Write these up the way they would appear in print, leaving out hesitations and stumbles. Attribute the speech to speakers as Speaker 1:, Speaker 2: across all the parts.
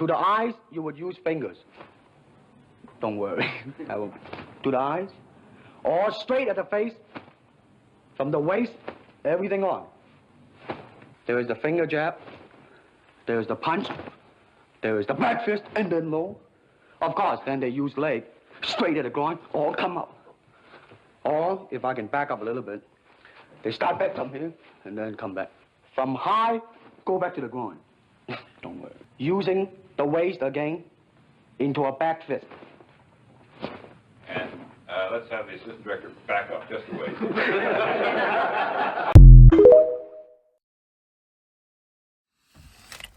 Speaker 1: To the eyes, you would use fingers. Don't worry. To the eyes. Or straight at the face. From the waist, everything on. There is the finger jab. There is the punch. There is the back fist, and then low. Of course, then they use leg. Straight at the groin, all come up. Or, if I can back up a little bit, they start back from here, and then come back. From high, go back to the groin. Don't worry. Using the waist again into a back fist.
Speaker 2: And let's have the assistant director back up just a ways.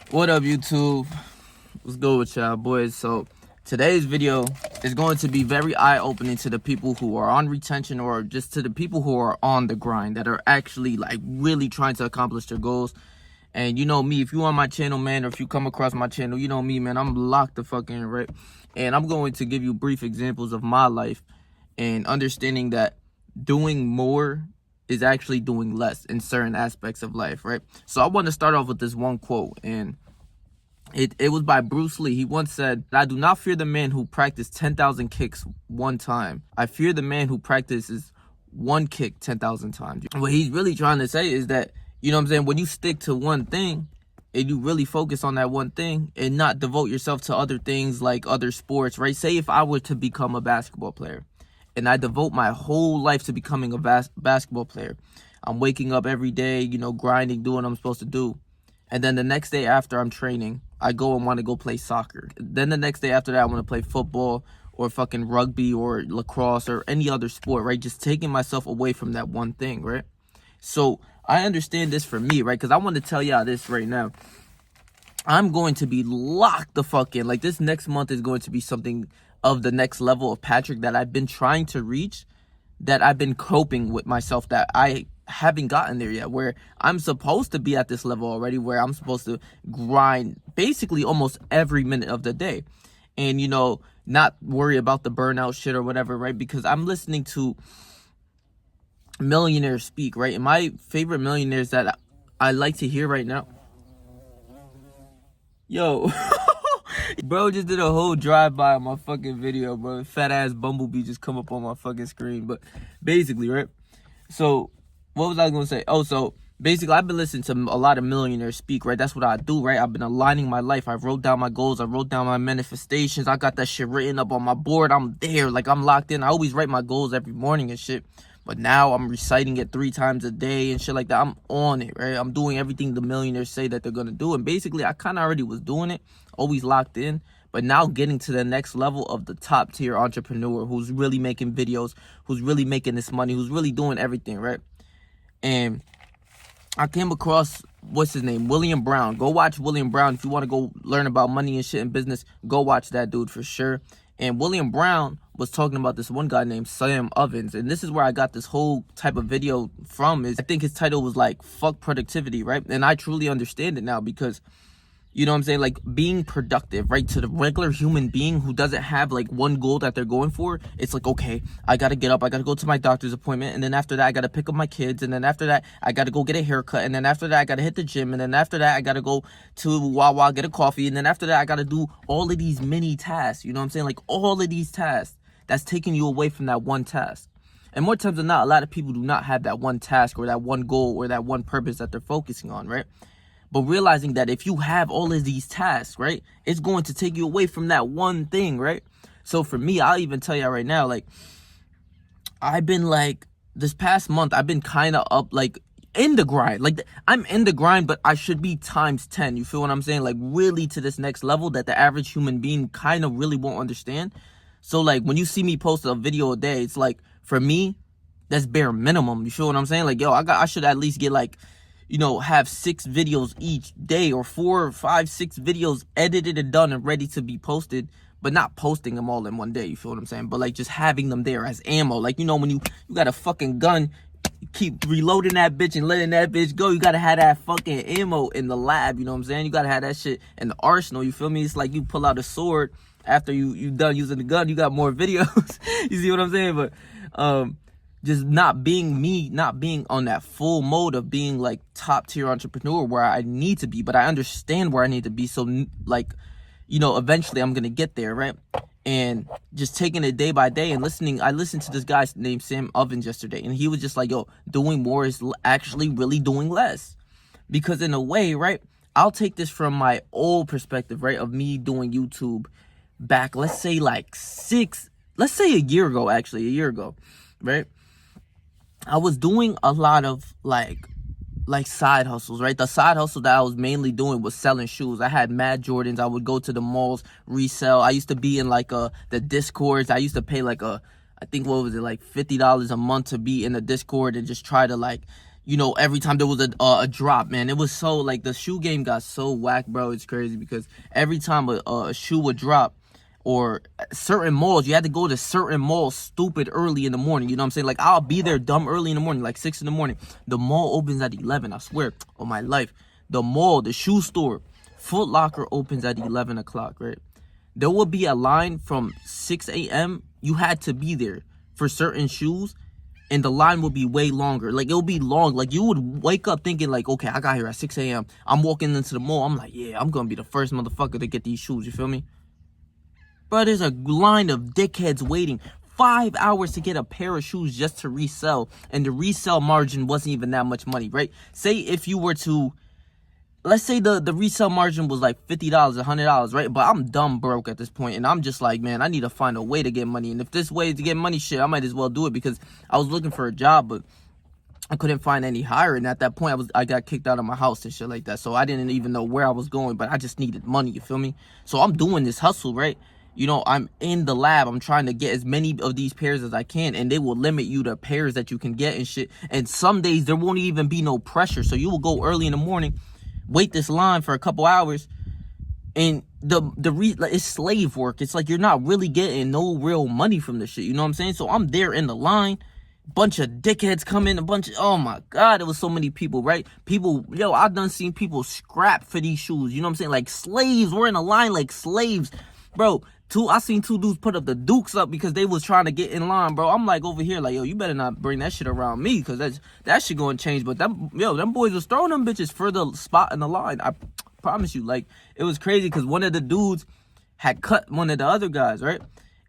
Speaker 3: What up, YouTube? What's good with y'all, boys? So today's video is going to be very eye-opening to the people who are on retention, or just to the people who are on the grind, that are actually like really trying to accomplish their goals. And you know me, if you on my channel, man, or if you come across my channel, you know me, man, I'm locked the fuck in, right? And I'm going to give you brief examples of my life and understanding that doing more is actually doing less in certain aspects of life, right? So I want to start off with this one quote, and it was by Bruce Lee. He once said, "I do not fear the man who practiced 10,000 kicks one time. I fear the man who practices one kick 10,000 times." What he's really trying to say is that, you know what I'm saying, when you stick to one thing and you really focus on that one thing and not devote yourself to other things like other sports, right? Say if I were to become a basketball player and I devote my whole life to becoming a basketball player. I'm waking up every day, you know, grinding, doing what I'm supposed to do. And then the next day after I'm training, I go and want to go play soccer. Then the next day after that, I want to play football or fucking rugby or lacrosse or any other sport, right? Just taking myself away from that one thing, right? So I understand this for me, right? Because I want to tell y'all this right now. I'm going to be locked the fuck in. Like, this next month is going to be something of the next level of Patrick that I've been trying to reach, that I've been coping with myself, that I haven't gotten there yet, where I'm supposed to be at this level already, where I'm supposed to grind basically almost every minute of the day. And, you know, not worry about the burnout shit or whatever, right? Because I'm listening to millionaires speak, right? And my favorite millionaires that I like to hear right now. Yo, bro just did a whole drive-by on my fucking video, bro. Fat ass bumblebee just come up on my fucking screen. But basically, right? So what was I gonna say? Oh, so basically, I've been listening to a lot of millionaires speak, right? That's what I do, right? I've been aligning my life. I wrote down my goals. I wrote down my manifestations. I got that shit written up on my board. I'm there, like I'm locked in. I always write my goals every morning and shit. But now I'm reciting it 3 times a day and shit like that. I'm on it, right? I'm doing everything the millionaires say that they're going to do. And basically, I kind of already was doing it, always locked in. But now getting to the next level of the top tier entrepreneur who's really making videos, who's really making this money, who's really doing everything, right? And I came across, what's his name? William Brown. Go watch William Brown. If you want to go learn about money and shit and business, go watch that dude for sure. And William Brown was talking about this one guy named Sam Ovens. And this is where I got this whole type of video from. Is I think his title was like, "Fuck Productivity," right? And I truly understand it now because, you know what I'm saying? Like, being productive, right? To the regular human being who doesn't have like one goal that they're going for, it's like, okay, I got to get up. I got to go to my doctor's appointment. And then after that, I got to pick up my kids. And then after that, I got to go get a haircut. And then after that, I got to hit the gym. And then after that, I got to go to Wawa, get a coffee. And then after that, I got to do all of these mini tasks. You know what I'm saying? Like, all of these tasks that's taking you away from that one task. And more times than not, a lot of people do not have that one task or that one goal or that one purpose that they're focusing on, right? But realizing that if you have all of these tasks, right, it's going to take you away from that one thing, right? So for me, I'll even tell you right now, like, I've been like, this past month, I've been kind of up, like, in the grind. Like, I'm in the grind, but I should be times 10. You feel what I'm saying? Like, really to this next level that the average human being kind of really won't understand. So, like, when you see me post a video a day, it's like, for me, that's bare minimum. You feel what I'm saying? Like, yo, I should at least get, like, you know, have 6 videos each day, or 4, 5, 6 videos edited and done and ready to be posted, but not posting them all in one day. You feel what I'm saying? But like just having them there as ammo. Like, you know, when you got a fucking gun, keep reloading that bitch and letting that bitch go. You gotta have that fucking ammo in the lab. You know what I'm saying? You gotta have that shit in the arsenal. You feel me? It's like you pull out a sword after you done using the gun. You got more videos. You see what I'm saying? But just not being me, not being on that full mode of being like top tier entrepreneur where I need to be, but I understand where I need to be. So like, you know, eventually I'm gonna get there, right? And just taking it day by day and listening. I listened to this guy named Sam Ovens yesterday, and he was just like, yo, doing more is actually really doing less. Because in a way, right, I'll take this from my old perspective, right, of me doing YouTube back, let's say like a year ago, right? I was doing a lot of like side hustles, right? The side hustle that I was mainly doing was selling shoes. I had mad Jordans. I would go to the malls, resell. I used to be in like the Discords. I used to pay like I think what was it, like $50 a month to be in the Discord and just try to like, you know, every time there was a drop, man. It was so like the shoe game got so whack, bro. It's crazy because every time a shoe would drop, or certain malls, you had to go to certain malls stupid early in the morning. You know what I'm saying? Like, I'll be there dumb early in the morning, like 6 in the morning. The mall opens at 11, I swear, on my life. The mall, the shoe store, Foot Locker opens at 11 o'clock, right? There will be a line from 6 a.m. You had to be there for certain shoes, and the line will be way longer. Like, it'll be long. Like, you would wake up thinking, like, okay, I got here at 6 a.m. I'm walking into the mall. I'm like, yeah, I'm going to be the first motherfucker to get these shoes. You feel me? Bro, there's a line of dickheads waiting 5 hours to get a pair of shoes just to resell. And the resale margin wasn't even that much money, right? Say if you were to, let's say the resale margin was like $50, $100, right? But I'm dumb broke at this point, and I'm just like, man, I need to find a way to get money. And if this way is to get money, shit, I might as well do it, because I was looking for a job, but I couldn't find any hire. And at that point, I got kicked out of my house and shit like that. So I didn't even know where I was going, but I just needed money, you feel me? So I'm doing this hustle, right? You know, I'm in the lab. I'm trying to get as many of these pairs as I can, and they will limit you to pairs that you can get and shit. And some days there won't even be no pressure. So you will go early in the morning, wait this line for a couple hours, and it's slave work. It's like you're not really getting no real money from this shit. You know what I'm saying? So I'm there in the line. Bunch of dickheads come in, oh my God, there was so many people, right? People, yo, I've done seen people scrap for these shoes. You know what I'm saying? Like slaves. We're in a line like slaves. Bro, I seen two dudes put up the dukes up because they was trying to get in line, bro. I'm like over here like, yo, you better not bring that shit around me, because that shit gonna change. But them boys was throwing them bitches for the spot in the line. I promise you. Like, it was crazy because one of the dudes had cut one of the other guys, right?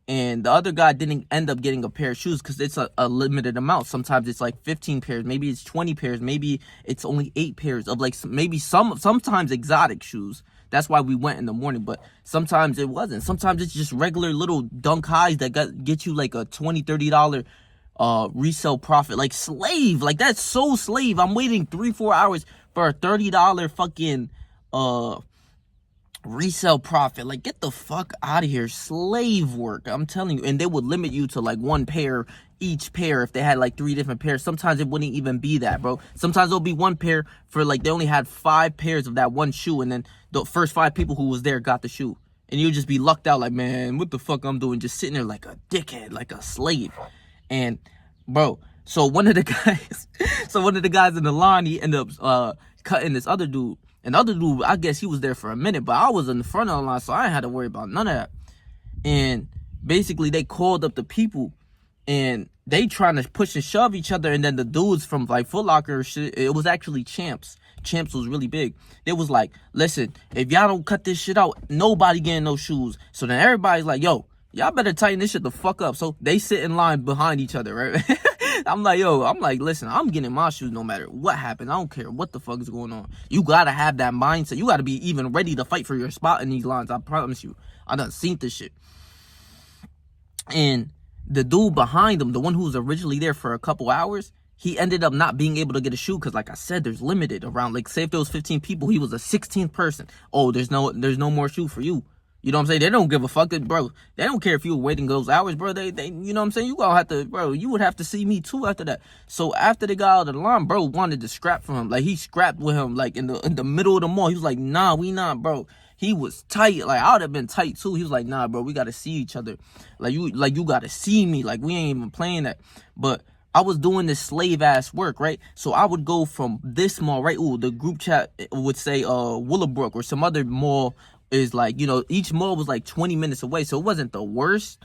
Speaker 3: And the other guy didn't end up getting a pair of shoes because it's a limited amount. Sometimes it's like 15 pairs, maybe it's 20 pairs, maybe it's only 8 pairs of like maybe sometimes exotic shoes. That's why we went in the morning, but sometimes it wasn't. Sometimes it's just regular little dunk highs that get you like a $20, $30 resale profit. Like, slave. Like, that's so slave. I'm waiting 3-4 hours for a $30 fucking resale profit. Like, get the fuck out of here. Slave work, I'm telling you. And they would limit you to like 1 pair each pair. If they had like 3 different pairs, sometimes it wouldn't even be that, bro. Sometimes it'll be 1 pair for like, they only had 5 pairs of that one shoe, and then the first 5 people who was there got the shoe, and you'll just be lucked out like, man, what the fuck I'm doing, just sitting there like a dickhead, like a slave. And bro, so one of the guys in the line, he ended up cutting this other dude. And the other dude, I guess he was there for a minute, but I was in the front of the line, so I ain't had to worry about none of that. And basically, they called up the people, and they trying to push and shove each other. And then the dudes from like Foot Locker shit, it was actually Champs. Champs was really big. They was like, listen, if y'all don't cut this shit out, nobody getting no shoes. So then everybody's like, yo, y'all better tighten this shit the fuck up. So they sit in line behind each other, right? I'm like, listen, I'm getting my shoes no matter what happens. I don't care what the fuck is going on. You gotta have that mindset. You gotta be even ready to fight for your spot in these lines. I promise you. I done seen this shit. And the dude behind him, the one who was originally there for a couple hours, he ended up not being able to get a shoe because, like I said, there's limited around. Like, say if there was 15 people, he was a 16th person. Oh, there's no more shoe for you. You know what I'm saying? They don't give a fuck, bro. They don't care if you were waiting those hours, bro. They you know what I'm saying? You gonna have to, bro, you would have to see me too after that. So after they got out of the line, bro wanted to scrap from him. Like, he scrapped with him, like, in the middle of the mall. He was like, nah, we not, bro. He was tight. Like, I would have been tight too. He was like, nah, bro, we gotta see each other. Like, you gotta see me. Like, we ain't even playing that. But I was doing this slave ass work, right? So I would go from this mall, right? Ooh, the group chat would say Willowbrook or some other mall is like, you know, each mall was like 20 minutes away. So it wasn't the worst.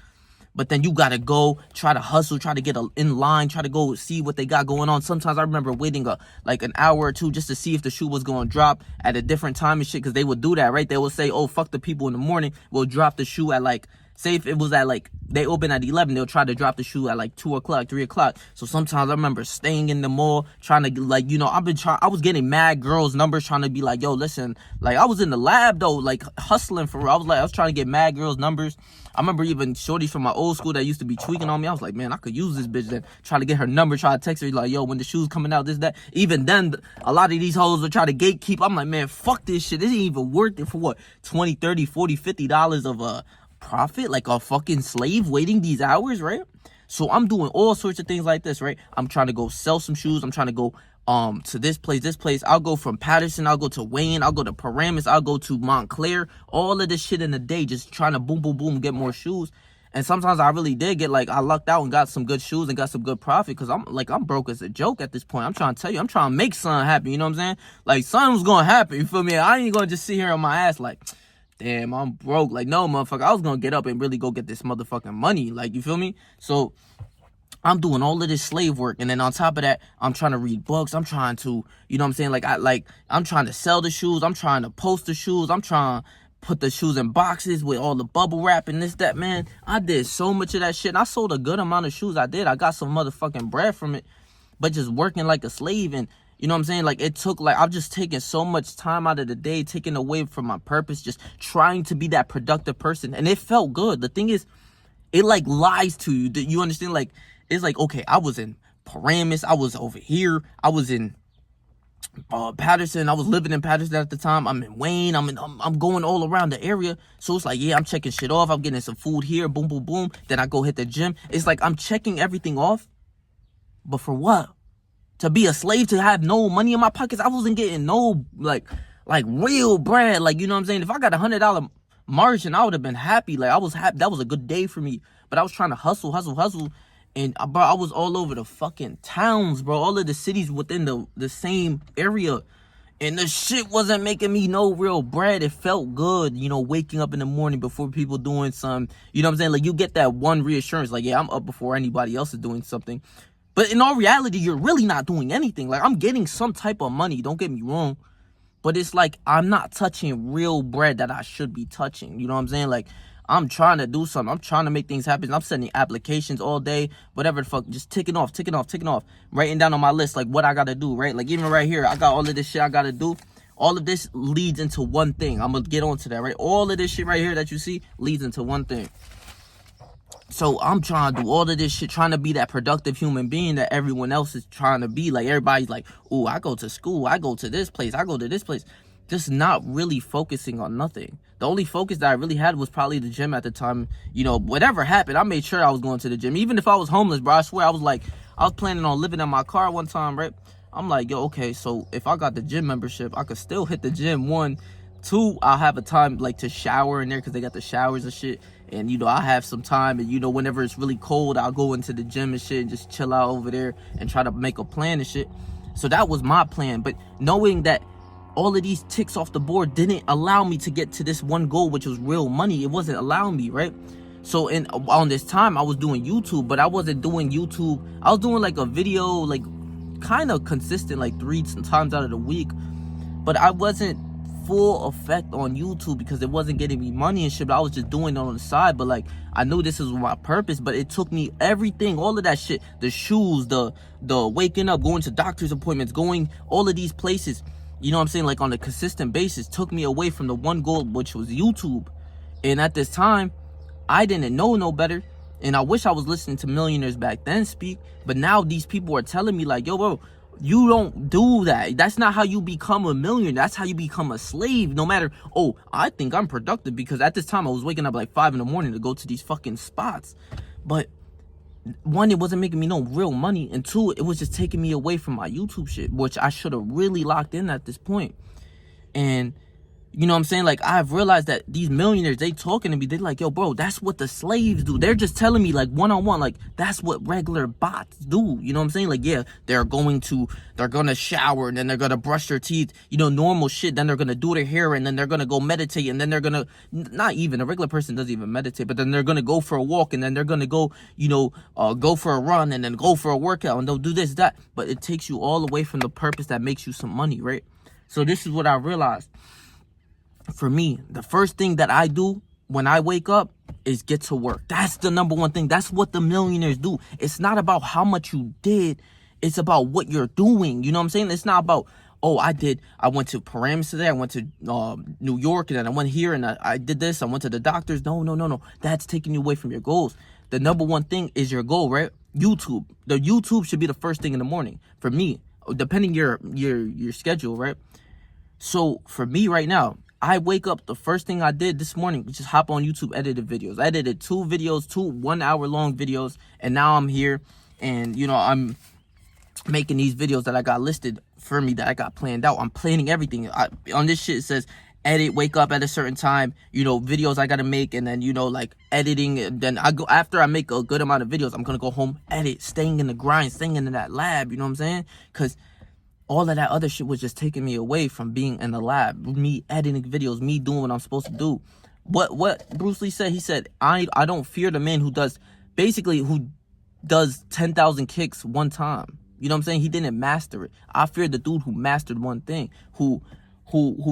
Speaker 3: But then you gotta go try to hustle, try to get in line, try to go see what they got going on. Sometimes I remember waiting like an hour or two just to see if the shoe was going to drop at a different time and shit, because they would do that, right? They would say, oh, fuck the people in the morning, we'll drop the shoe at like, say if it was at like, they open at 11, they'll try to drop the shoe at like 2 o'clock, 3 o'clock. So sometimes I remember staying in the mall, trying to like, you know, I was getting mad girls' numbers, trying to be like, yo, listen, like I was in the lab though, like hustling for real. I was trying to get mad girls' numbers. I remember even shorties from my old school that used to be tweaking on me. I was like, man, I could use this bitch. Then try to get her number, try to text her like, yo, when the shoe's coming out, this, that. Even then, a lot of these hoes would try to gatekeep. I'm like, man, fuck this shit. This ain't even worth it for what? $20, $30, $40, $50 of profit? Like a fucking slave waiting these hours, right? So I'm doing all sorts of things like this, right? I'm trying to go sell some shoes. I'm trying to go to this place. I'll go from Patterson, I'll go to Wayne, I'll go to Paramus, I'll go to Montclair, all of this shit in a day, just trying to boom, boom, boom, get more shoes. And sometimes I really did get, like, I lucked out and got some good shoes and got some good profit, because I'm broke as a joke at this point. I'm trying to tell you, I'm trying to make something happen, you know what I'm saying? Like, something's gonna happen, you feel me? I ain't gonna just sit here on my ass like, damn, I'm broke. Like, no, motherfucker, I was gonna get up and really go get this motherfucking money, like, you feel me? So I'm doing all of this slave work, and then on top of that, I'm trying to read books. I'm trying to, you know what I'm saying? I'm trying to sell the shoes. I'm trying to post the shoes. I'm trying to put the shoes in boxes with all the bubble wrap and this, that, man. I did so much of that shit. And I sold a good amount of shoes. I got some motherfucking bread from it, but just working like a slave. And you know what I'm saying? Like, it took, like, I've just taken so much time out of the day, taken away from my purpose, just trying to be that productive person. And it felt good. The thing is, it like lies to you. You understand? Like, it's like, okay, I was in Paramus, I was over here, I was in Patterson, I was living in Patterson at the time, I'm in Wayne, I'm going all around the area. So it's like, yeah, I'm checking shit off, I'm getting some food here, boom, boom, boom. Then I go hit the gym. It's like I'm checking everything off, but for what? To be a slave, to have no money in my pockets? I wasn't getting no, like real bread. Like, you know what I'm saying? If I got $100 margin, I would have been happy. Like, I was happy. That was a good day for me. But I was trying to hustle. And, bro, I was all over the fucking towns, bro. All of the cities within the same area. And the shit wasn't making me no real bread. It felt good, you know, waking up in the morning before people doing some, you know what I'm saying? Like, you get that one reassurance, like, yeah, I'm up before anybody else is doing something. But in all reality, you're really not doing anything. Like, I'm getting some type of money, don't get me wrong. But it's like, I'm not touching real bread that I should be touching. You know what I'm saying? Like, I'm trying to do something. I'm trying to make things happen. I'm sending applications all day, whatever the fuck, just ticking off, writing down on my list, like, what I got to do, right? Like, even right here, I got all of this shit I got to do. All of this leads into one thing. I'm going to get on to that, right? All of this shit right here that you see leads into one thing. So I'm trying to do all of this shit, trying to be that productive human being that everyone else is trying to be. Like, everybody's like, oh, I go to school, I go to this place, I go to this place. Just not really focusing on nothing. The only focus that I really had was probably the gym at the time. You know, whatever happened, I made sure I was going to the gym. Even if I was homeless, bro, I swear, I was planning on living in my car one time, right? I'm like, yo, okay, so if I got the gym membership, I could still hit the gym. 1, 2, I'll have a time, like, to shower in there, because they got the showers and shit. And, you know, I have some time, and, you know, whenever it's really cold, I'll go into the gym and shit and just chill out over there and try to make a plan and shit. So that was my plan. But knowing that all of these ticks off the board didn't allow me to get to this one goal, which was real money. It wasn't allowing me, right? So on this time, I was doing YouTube, but I wasn't doing YouTube. I was doing like a video, like kind of consistent, like 3 times out of the week. But I wasn't full effect on YouTube because it wasn't getting me money and shit. But I was just doing it on the side. But like, I knew this was my purpose, but it took me everything, all of that shit, the shoes, the waking up, going to doctor's appointments, going all of these places, you know what I'm saying, like on a consistent basis, took me away from the one goal, which was YouTube. And at this time, I didn't know no better. And I wish I was listening to millionaires back then speak. But now these people are telling me like, yo, bro, you don't do that. That's not how you become a millionaire. That's how you become a slave. No matter, oh, I think I'm productive because at this time I was waking up like 5 in the morning to go to these fucking spots. But 1, it wasn't making me no real money. And 2, it was just taking me away from my YouTube shit, which I should have really locked in at this point. And You know what I'm saying? Like, I've realized that these millionaires, they talking to me, they're like, yo, bro, that's what the slaves do. They're just telling me, like, one-on-one, like, that's what regular bots do. You know what I'm saying? Like, yeah, they're gonna shower, and then they're gonna brush their teeth, you know, normal shit. Then they're gonna do their hair, and then they're gonna go meditate, and then they're gonna, not even, a regular person doesn't even meditate, but then they're gonna go for a walk, and then they're gonna go, you know, go for a run, and then go for a workout, and they'll do this, that. But it takes you all away from the purpose that makes you some money, right? So this is what I realized. For me, the first thing that I do when I wake up is get to work. That's the number one thing. That's what the millionaires do. It's not about how much you did. It's about what you're doing. You know what I'm saying? It's not about, oh, I went to Paramus today. I went to New York, and then I went here, and I did this. I went to the doctors. No. That's taking you away from your goals. The number one thing is your goal, right? YouTube. The YouTube should be the first thing in the morning. For me, depending your schedule, right? So for me right now, I wake up, the first thing I did this morning was just hop on YouTube, edited videos. I edited 2 1 hour long videos, and now I'm here, and, you know, I'm making these videos that I got listed for me, that I got planned out. I'm planning everything. On this shit, it says, edit, wake up at a certain time, you know, videos I gotta make, and then, you know, like, editing, and then after I make a good amount of videos, I'm gonna go home, edit, staying in the grind, staying in that lab, you know what I'm saying? Because all of that other shit was just taking me away from being in the lab, me editing videos, me doing what I'm supposed to do. What Bruce Lee said, he said, I don't fear the man who does 10,000 kicks one time. You know what I'm saying? He didn't master it. I fear the dude who mastered one thing, who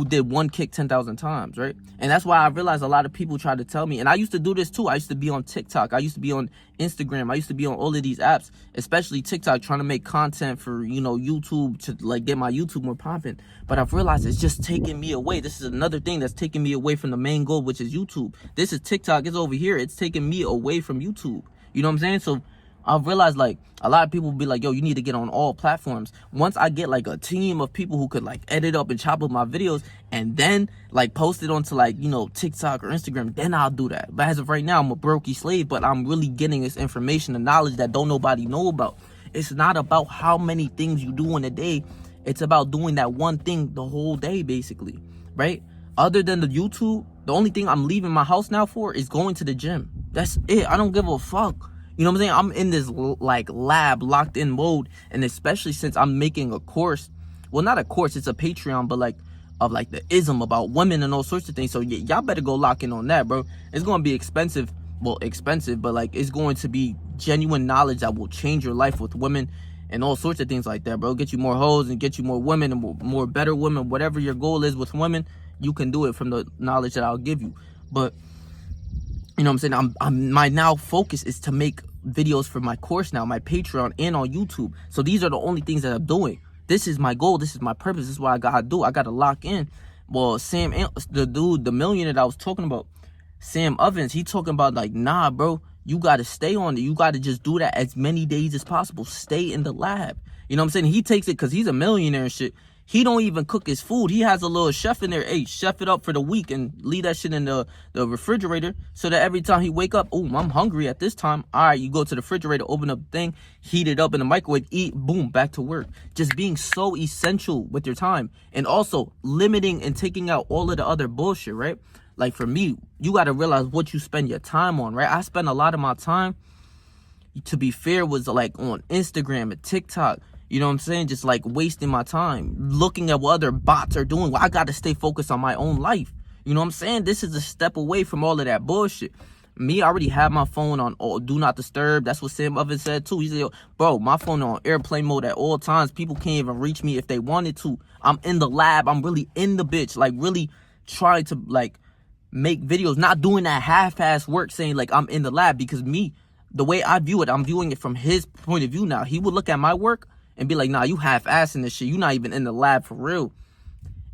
Speaker 3: did one kick 10,000 times, right? And that's why I realized a lot of people try to tell me, and I used to do this too. I used to be on TikTok. I used to be on Instagram. I used to be on all of these apps, especially TikTok, trying to make content for, you know, YouTube, to like get my YouTube more popping. But I've realized it's just taking me away. This is another thing that's taking me away from the main goal, which is YouTube. This is TikTok. It's over here. It's taking me away from YouTube. You know what I'm saying? So I've realized, like, a lot of people will be like, yo, you need to get on all platforms. Once I get, like, a team of people who could, like, edit up and chop up my videos and then, like, post it onto, like, you know, TikTok or Instagram, then I'll do that. But as of right now, I'm a brokey slave, but I'm really getting this information and knowledge that don't nobody know about. It's not about how many things you do in a day. It's about doing that one thing the whole day, basically, right? Other than the YouTube, the only thing I'm leaving my house now for is going to the gym. That's it. I don't give a fuck. You know what I'm saying? I'm in this, like, lab, locked in mode. And especially since I'm making a course. Well, not a course. It's a Patreon, but, like, of, like, the ism about women and all sorts of things. So, y'all better go lock in on that, bro. It's going to be expensive. Well, expensive, but, like, it's going to be genuine knowledge that will change your life with women and all sorts of things like that, bro. Get you more hoes and get you more women and more better women. Whatever your goal is with women, you can do it from the knowledge that I'll give you. But, you know what I'm saying? My now focus is to make videos for my course now, my Patreon, and on YouTube. So these are the only things that I'm doing. This is my goal. This is my purpose. This is what I gotta do. I gotta lock in. Well, the millionaire that I was talking about, Sam Ovens, he talking about, like, nah, bro, you gotta stay on it. You gotta just do that as many days as possible. Stay in the lab. You know what I'm saying? He takes it because he's a millionaire and shit. He don't even cook his food. He has a little chef in there. Hey, chef it up for the week and leave that shit in the refrigerator so that every time he wake up, oh, I'm hungry at this time. All right, you go to the refrigerator, open up the thing, heat it up in the microwave, eat, boom, back to work. Just being so essential with your time. And also limiting and taking out all of the other bullshit, right? Like, for me, you got to realize what you spend your time on, right? I spend a lot of my time, to be fair, was like on Instagram and TikTok. You know what I'm saying? Just, like, wasting my time looking at what other bots are doing. Well, I got to stay focused on my own life. You know what I'm saying? This is a step away from all of that bullshit. Me, I already have my phone on do not disturb. That's what Sam Ovens said too. He said, yo, bro, my phone on airplane mode at all times. People can't even reach me if they wanted to. I'm in the lab. I'm really in the bitch. Like, really trying to, like, make videos. Not doing that half-ass work saying, like, I'm in the lab. Because me, the way I view it, I'm viewing it from his point of view now. He would look at my work and be like, nah, you half-assing this shit. You not even in the lab for real.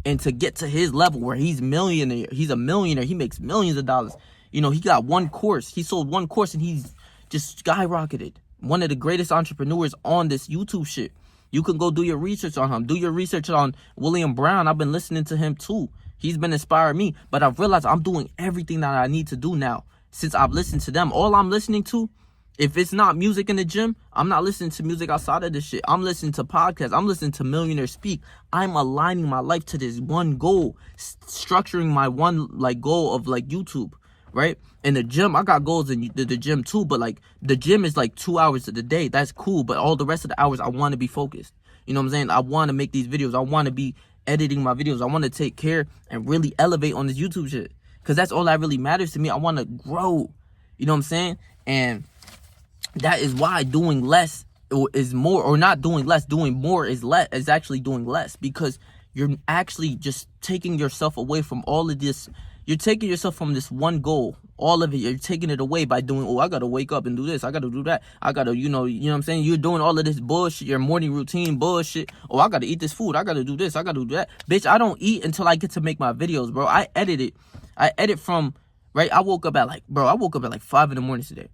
Speaker 3: And to get to his level where he's a millionaire, he makes millions of dollars. You know, he got one course. He sold one course and he's just skyrocketed. One of the greatest entrepreneurs on this YouTube shit. You can go do your research on him. Do your research on William Brown. I've been listening to him too. He's been inspiring me. But I've realized I'm doing everything that I need to do now since I've listened to them. All I'm listening to If it's not music in the gym, I'm not listening to music outside of this shit. I'm listening to podcasts. I'm listening to Millionaire speak. I'm aligning my life to this one goal, structuring my one like goal of like YouTube, right? In the gym, I got goals in the gym too, but like the gym is like 2 hours of the day. That's cool, but all the rest of the hours, I want to be focused. You know what I'm saying? I want to make these videos. I want to be editing my videos. I want to take care and really elevate on this YouTube shit, because that's all that really matters to me. I want to grow. You know what I'm saying? And that is why doing less is more, or not doing less, doing more is actually doing less, because you're actually just taking yourself away from all of this. You're taking yourself from this one goal, all of it. You're taking it away by doing, oh, I got to wake up and do this. I got to do that. I got to, you know what I'm saying? You're doing all of this bullshit, your morning routine bullshit. Oh, I got to eat this food. I got to do this. I got to do that. Bitch, I don't eat until I get to make my videos, bro. I edit from, right? I woke up at like 5 in the morning today.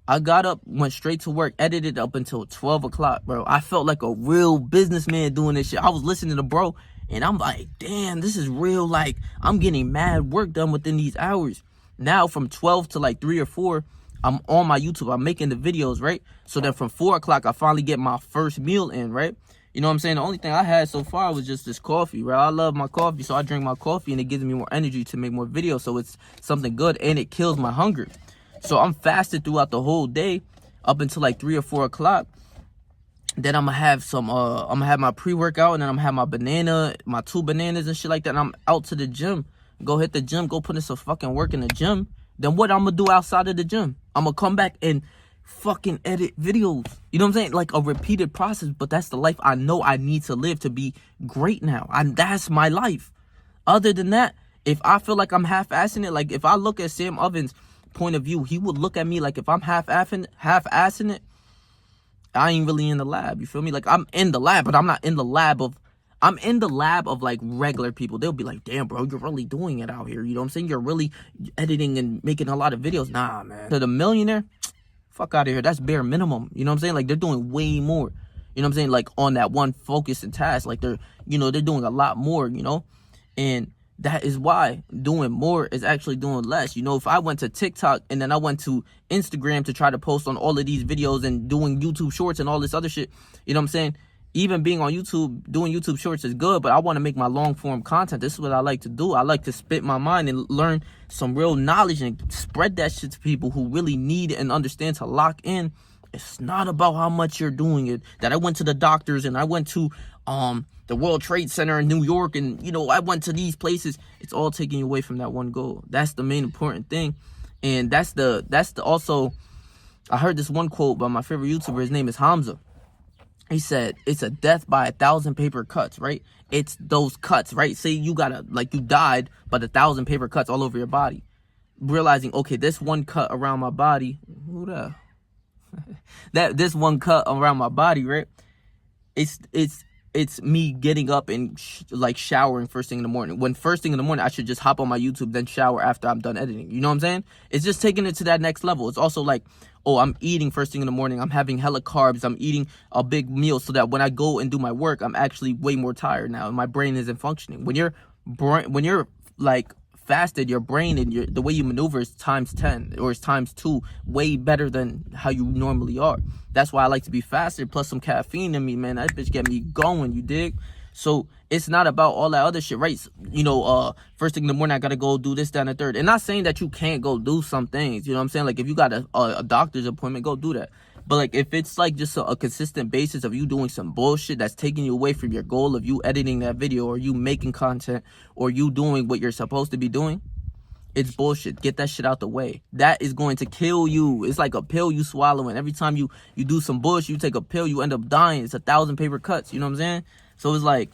Speaker 3: I got up, went straight to work, edited up until 12 o'clock, bro. I felt like a real businessman doing this shit. I was listening to bro, and I'm like, damn, this is real. Like, I'm getting mad work done within these hours. Now, from 12 to like 3 or 4, I'm on my YouTube. I'm making the videos, right? So then from 4 o'clock, I finally get my first meal in, right? You know what I'm saying? The only thing I had so far was just this coffee, right? I love my coffee, so I drink my coffee, and it gives me more energy to make more videos. So it's something good, and it kills my hunger. So I'm fasted throughout the whole day up until like 3 or 4 o'clock. Then I'm gonna have some I'm gonna have my pre-workout, and then I'm gonna have my banana, my 2 bananas and shit like that. And I'm out to the gym. Go hit the gym, go put in some fucking work in the gym. Then what I'm gonna do outside of the gym? I'm gonna come back and fucking edit videos. You know what I'm saying? Like a repeated process, but that's the life I know I need to live to be great now. And that's my life. Other than that, if I feel like I'm half-assing it, like if I look at Sam Ovens' point of view, he would look at me like if I'm half-assing it, I ain't really in the lab. You feel me? Like I'm in the lab, but I'm not in the lab of, I'm in the lab of like regular people. They'll be like, damn, bro, you're really doing it out here. You know what I'm saying? You're really editing and making a lot of videos. Nah, man. To the millionaire, fuck out of here. That's bare minimum. You know what I'm saying? Like they're doing way more. You know what I'm saying? Like on that one focus and task. Like they're doing a lot more, you know? And that is why doing more is actually doing less. You know, if I went to TikTok and then I went to Instagram to try to post on all of these videos and doing YouTube shorts and all this other shit, you know what I'm saying? Even being on YouTube, doing YouTube shorts is good, but I want to make my long form content. This is what I like to do. I like to spit my mind and learn some real knowledge and spread that shit to people who really need and understand to lock in. It's not about how much you're doing it. That I went to the doctors and I went to the World Trade Center in New York, and you know, I went to these places. It's all taking you away from that one goal. That's the main important thing. And that's the also, I heard this one quote by my favorite YouTuber. His name is Hamza. He said, it's a death by 1,000 paper cuts, right? It's those cuts, right? Say you gotta, like, you died, but 1,000 paper cuts all over your body. Realizing, okay, this one cut around my body, who that? This one cut around my body, right? It's me getting up and like showering first thing in the morning. When first thing in the morning, I should just hop on my YouTube, then shower after I'm done editing. You know what I'm saying? It's just taking it to that next level. It's also like, oh, I'm eating first thing in the morning. I'm having hella carbs. I'm eating a big meal so that when I go and do my work, I'm actually way more tired now and my brain isn't functioning. When you're like fasted, your brain and the way you maneuver is times 10 or is times 2, way better than how you normally are. That's why I like to be fasted, plus some caffeine in me, man. That bitch get me going, you dig? So it's not about all that other shit, right? You know, first thing in the morning, I gotta go do this, that, and the third. And not saying that you can't go do some things, you know what I'm saying? Like if you got a doctor's appointment, go do that. But like if it's like just a consistent basis of you doing some bullshit that's taking you away from your goal of you editing that video or you making content or you doing what you're supposed to be doing, it's bullshit. Get that shit out the way. That is going to kill you. It's like a pill you swallowing. Every time you do some bullshit, you take a pill, you end up dying. It's 1,000 paper cuts. You know what I'm saying? So it's like,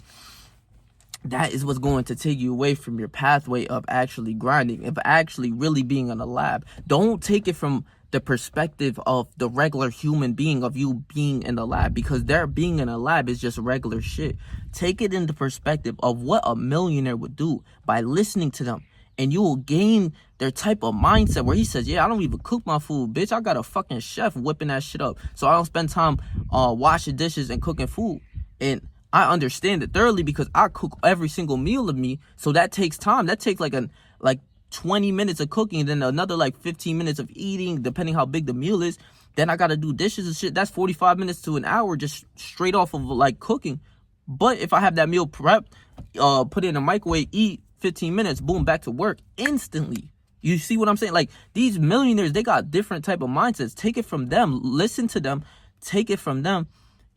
Speaker 3: that is what's going to take you away from your pathway of actually grinding, of actually really being in a lab. Don't take it from the perspective of the regular human being of you being in the lab, because their being in a lab is just regular shit. Take it in the perspective of what a millionaire would do by listening to them. And you will gain their type of mindset where he says, yeah, I don't even cook my food, bitch. I got a fucking chef whipping that shit up. So I don't spend time washing dishes and cooking food. And I understand it thoroughly because I cook every single meal of me. So that takes time. That takes like 20 minutes of cooking, and then another like 15 minutes of eating, depending how big the meal is. Then I gotta do dishes and shit. That's 45 minutes to an hour just straight off of like cooking. But if I have that meal prep, put it in a microwave, eat 15 minutes, boom, back to work instantly. You see what I'm saying? Like, these millionaires, they got different type of mindsets. Take it from them, listen to them, take it from them,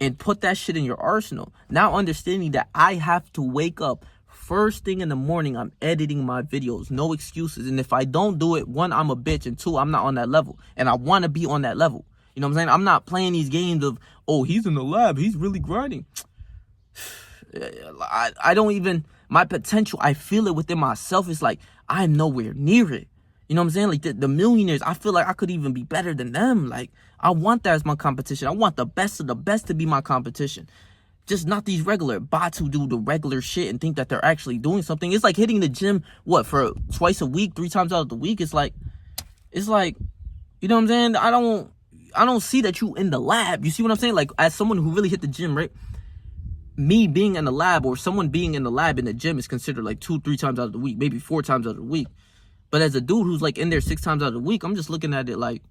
Speaker 3: and put that shit in your arsenal. Now understanding that I have to wake up first thing in the morning, I'm editing my videos, no excuses. And if I don't do it, one, I'm a bitch, and two, I'm not on that level. And I want to be on that level. You know what I'm saying? I'm not playing these games of, oh, he's in the lab, he's really grinding. I don't even, my potential, I feel it within myself. It's like, I'm nowhere near it. You know what I'm saying? Like, the millionaires, I feel like I could even be better than them. Like, I want that as my competition. I want the best of the best to be my competition. Just not these regular bots who do the regular shit and think that they're actually doing something. It's like hitting the gym, what, for twice a week, 3 times out of the week. It's like, you know what I'm saying? I don't see that you in the lab. You see what I'm saying? Like, as someone who really hit the gym, right? Me being in the lab, or someone being in the lab in the gym, is considered like 2-3 times out of the week, maybe 4 times out of the week. But as a dude who's like in there 6 times out of the week, I'm just looking at it like,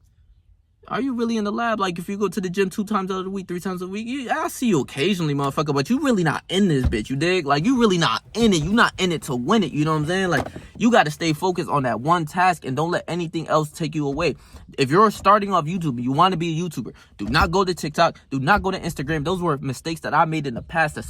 Speaker 3: are you really in the lab? Like, if you go to the gym 2 times out of the week, 3 times a week, I see you occasionally, motherfucker, but you really not in this bitch, you dig? Like, you really not in it. You not in it to win it, you know what I'm saying? Like, you got to stay focused on that one task and don't let anything else take you away. If you're starting off YouTube, you want to be a YouTuber, do not go to TikTok, do not go to Instagram. Those were mistakes that I made in the past. I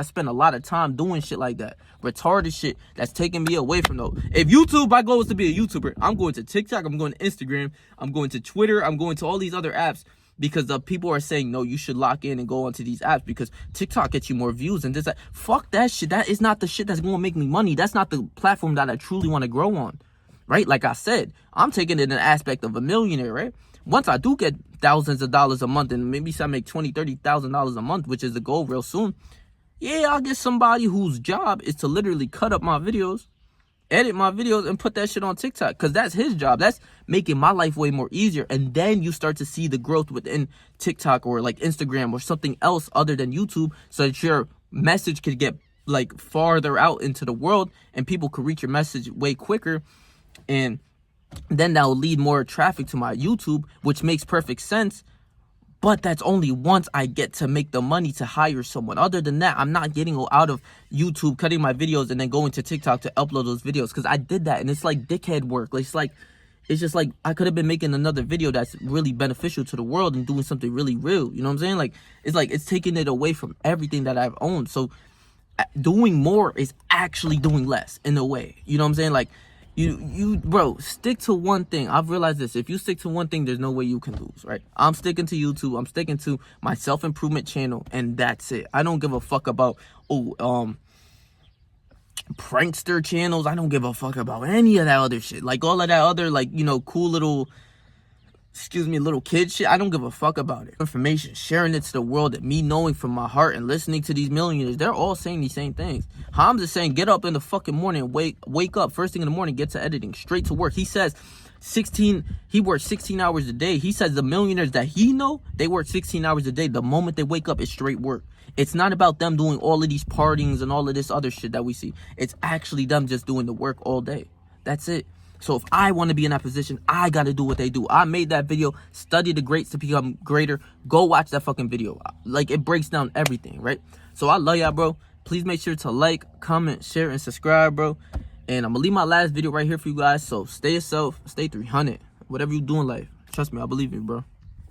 Speaker 3: spent a lot of time doing shit like that, retarded shit that's taking me away from those. If YouTube, my goal is to be a YouTuber, I'm going to TikTok, I'm going to Instagram, I'm going to Twitter, I'm going to all these other apps, because the people are saying, no, you should lock in and go onto these apps because TikTok gets you more views and this, that. Fuck that shit. That is not the shit that's going to make me money. That's not the platform that I truly want to grow on, right? Like I said, I'm taking it in an aspect of a millionaire, right? Once I do get thousands of dollars a month, and maybe I make $20,000-$30,000 a month, which is the goal real soon, yeah, I'll get somebody whose job is to literally cut up my videos, edit my videos, and put that shit on TikTok, because that's his job. That's making my life way more easier. And then you start to see the growth within TikTok or like Instagram or something else other than YouTube, so that your message could get like farther out into the world and people could reach your message way quicker. And then that will lead more traffic to my YouTube, which makes perfect sense. But that's only once I get to make the money to hire someone. Other than that, I'm not getting out of YouTube, cutting my videos, and then going to TikTok to upload those videos. Because I did that, and it's like dickhead work. It's just like I could have been making another video that's really beneficial to the world and doing something really real. You know what I'm saying? Like it's taking it away from everything that I've owned. So doing more is actually doing less in a way. You know what I'm saying? Like, bro, stick to one thing. I've realized this. If you stick to one thing, there's no way you can lose, right? I'm sticking to YouTube. I'm sticking to my self-improvement channel, and that's it. I don't give a fuck about, prankster channels. I don't give a fuck about any of that other shit. Like, all of that other, like, you know, cool little, little kid shit. I don't give a fuck about it. Information, sharing it to the world, and me knowing from my heart and listening to these millionaires, they're all saying these same things. Hamza's saying, get up in the fucking morning, wake up first thing in the morning, get to editing, straight to work. He says he works 16 hours a day. He says the millionaires that he know, they work 16 hours a day. The moment they wake up, it's straight work. It's not about them doing all of these partings and all of this other shit that we see. It's actually them just doing the work all day. That's it. So if I want to be in that position, I got to do what they do. I made that video, study the greats to become greater. Go watch that fucking video. Like, it breaks down everything, right? So I love y'all, bro. Please make sure to like, comment, share, and subscribe, bro. And I'm going to leave my last video right here for you guys. So stay yourself, stay 300. Whatever you do in life. Trust me, I believe in you, bro.